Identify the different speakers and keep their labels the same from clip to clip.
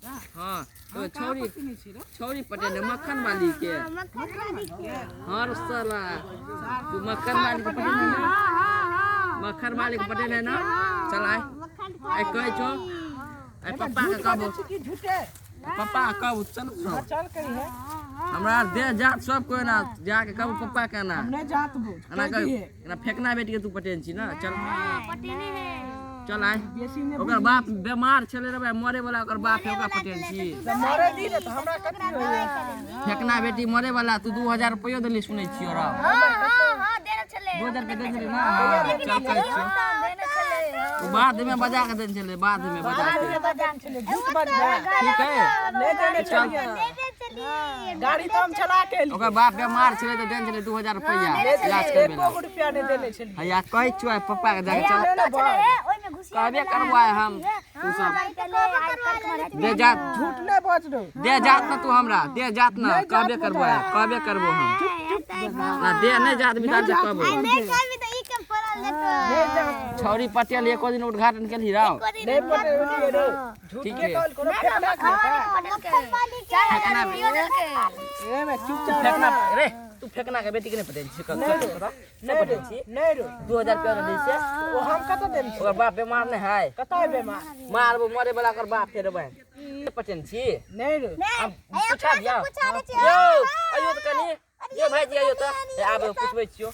Speaker 1: हां तो छौरी पटेल मक्खन वाली के हां रसला तू मक्खन वाली के पटेल है ना मक्खन वाली के पटेल है ना चल आए ए कह छो ए पापा का कहबो पापा कहबो चल
Speaker 2: चल कही है
Speaker 1: हमरा दे जात सब कोई ना जाके कहबो पापा का ना
Speaker 2: हमने जात बो
Speaker 1: ना कह ना फेकना बेटी के तू पटेल छी ना चल
Speaker 3: पटेली है
Speaker 1: चल आए ओकर बाप बीमार छले रे मरे वाला ओकर बाप है ओकर पटेल छी
Speaker 2: मरे दी रे त हमरा कथि होय
Speaker 1: फेकना बेटी मरे वाला तू 2000 रुपया देली सुनै छियो रा
Speaker 3: हां देने चले
Speaker 1: 2000 रुपया दे छले ना चल चल
Speaker 3: देने चले
Speaker 1: वो बाद में बजा के देन छले बाद में बजा के
Speaker 2: बजान चले झूठ बन गया
Speaker 1: ठीक है
Speaker 2: ले देने चल गाड़ी तो हम चला के लिए
Speaker 1: ओकर बाप बीमार छले त देन छले 2000 रुपया इलाज करबे ला
Speaker 2: 1 रुपया ने देने चल
Speaker 1: हैया कहि छुआ पापा के जाके चल
Speaker 3: ओइ में घुसिया
Speaker 1: कहबे करवाए हम तू सब दे जात
Speaker 2: झूठ ने बोल दो
Speaker 1: दे जात ना तू हमरा दे जात ना कहबे करवाए कहबे करबो हम ना दे नहीं जात बिता जे कहबो
Speaker 3: नहीं कहबी त ई के पड़ल लेतो
Speaker 1: छौरी पटेल एको दिन उद्घाटन केली राव
Speaker 2: नहीं पटे रे झूठ
Speaker 1: ठीक
Speaker 2: के
Speaker 1: है
Speaker 2: कॉल करो फेंकना
Speaker 1: फेकना
Speaker 2: ए मैं चुपचाप
Speaker 1: फेकना रे तू फेकना के बेटी के नहीं पटेल छी नहीं पटेल छी
Speaker 2: नहीं रो
Speaker 1: 2000 रुपया दे से
Speaker 2: वो हम कत देम
Speaker 1: ओकर बाप बीमार नहीं है
Speaker 2: कत है बेमार
Speaker 1: मारबो मरे वाला ओकर बाप फेर बहन पटेल छी
Speaker 2: नहीं रो
Speaker 1: अब पूछा दिया यो आयो त कनी यो भाईजी आयो त आबे पूछबै छियो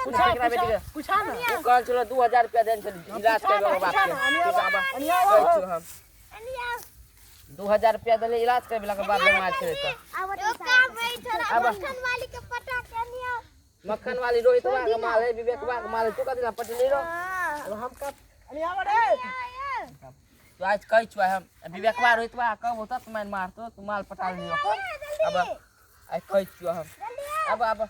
Speaker 1: पूछा केकरा बेटी के
Speaker 2: पूछा ना
Speaker 1: ओ कहल छलो 2000 रुपया देन छल इलाज करबे बाप के ठीक आबा कहै छियो हम 2000 रुपया देले इलाज करबे ला के बाप बीमार छले त मक्खन वाली रोहितवा के माल है विवेकवा के माल है तू कथि ला पटेली रो
Speaker 2: हम कब अनिया रे
Speaker 1: तू आज कहि छु हम विवेकवा रोहितवा कहबो त तुम मारतो तू माल पटाल लियो अब आई कहि छु हम अब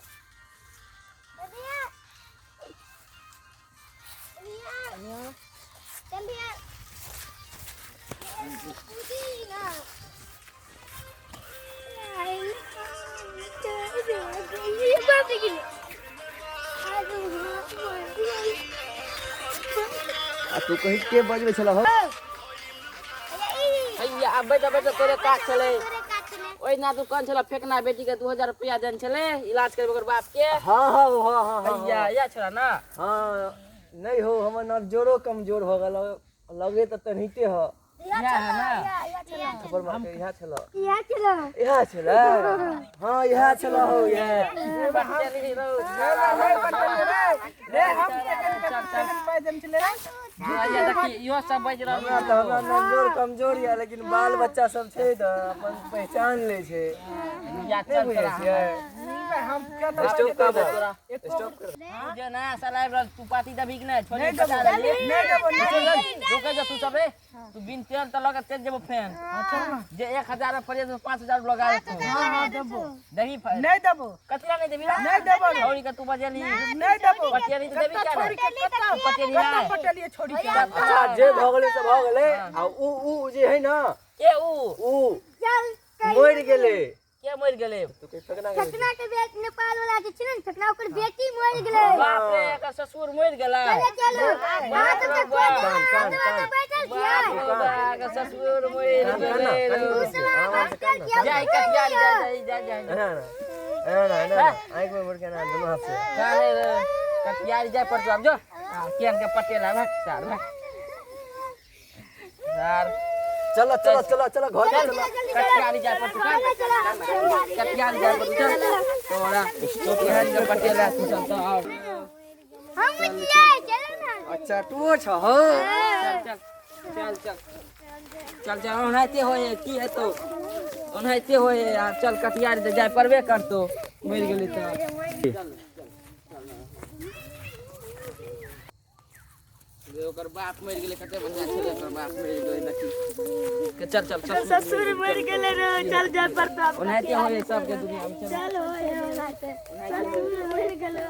Speaker 4: तू कहीं के बजबे छला हो
Speaker 1: भैया अब बेटा बेटा तोरे काट छले ओइ ना दुकान छला फेकना बेटी के 2000 रुपया देन छले इलाज करबे ओकर बाप के
Speaker 4: हां
Speaker 1: भैया या छला ना
Speaker 4: हां नहीं हो हमर न जोरो कमजोर हो गेल लगे त तनहिते हो
Speaker 1: या है ना
Speaker 4: खबर मार के यहां छला
Speaker 3: यहां चलो
Speaker 4: यहां छला हां यहां छला हो ये
Speaker 1: पटेली रो
Speaker 2: रे हम चल पाए देम चले रे
Speaker 1: या देखी यो सब बज रहल
Speaker 4: हमरा त हमरा नजर कमजोर या लेकिन बाल बच्चा सब छै त अपन पहचान ले छै
Speaker 1: या चल तोरा
Speaker 2: हम क्या
Speaker 4: स्टॉप कर दे
Speaker 1: तोरा
Speaker 4: स्टॉप कर
Speaker 1: जे नया सलाइब रह तू पाती दबी कि नहीं छोड़ी
Speaker 2: नहीं देबो नहीं देबो
Speaker 1: रुके जा तू सब रे तू बिन तेल त लगा तेल जेबो फैन जे 1000 में पड़े तो 5000 लगा दे तू
Speaker 2: हां देबो
Speaker 1: दही
Speaker 2: नहीं देबो
Speaker 1: कतला नहीं देबी
Speaker 2: नहीं देबो
Speaker 1: छोड़ी के तू बजेली
Speaker 2: नहीं देबो
Speaker 1: पटेली तो देबी क्या
Speaker 2: छोड़ी के
Speaker 1: पटेली
Speaker 2: कत
Speaker 1: है
Speaker 2: पटेलिए छोड़ी के
Speaker 4: अच्छा जे भ गेले त भ गेले आ ऊ जे है ना
Speaker 1: ए ऊ
Speaker 4: मर गेले
Speaker 1: के मर गेले
Speaker 4: तू कहीं फेकना गेले
Speaker 3: फेकना के बेट नेपाल वाला जे छै ने फेकना ओकर बेटी मर गेलै
Speaker 1: बाप रे एकर ससुर मर गेला
Speaker 3: चलो हां तो
Speaker 4: कान
Speaker 3: बैठल छियै
Speaker 1: एकर ससुर मर गेले जाई कटिया जा
Speaker 4: ना आइक में मुड़ के ना दोनों हाथ से
Speaker 1: काले कटिया जाए पर तू अब जो केन के पटेला भाग चार
Speaker 4: चलो चलो चलो चलो घर
Speaker 1: चल
Speaker 4: चलो
Speaker 1: कटिया जाए पर तू कटिया जाए पर तू चल तोरा केन के पटेला तू चल तो और
Speaker 3: हम छियै चलो ना
Speaker 4: अच्छा तू छ हो
Speaker 1: चल ओनाइते होए की हेतो ओनाइते होए चल कटिया जाए परबे करतो मर गेली त ओकर बाप मर गेले कते बढ़िया छले ओकर बाप मर गेले देखी चल
Speaker 3: ससुर मर गेलै रे चल जाए पड़तो
Speaker 1: ओनाइते होए सब के दुनिया में
Speaker 3: चल होए मर गेलै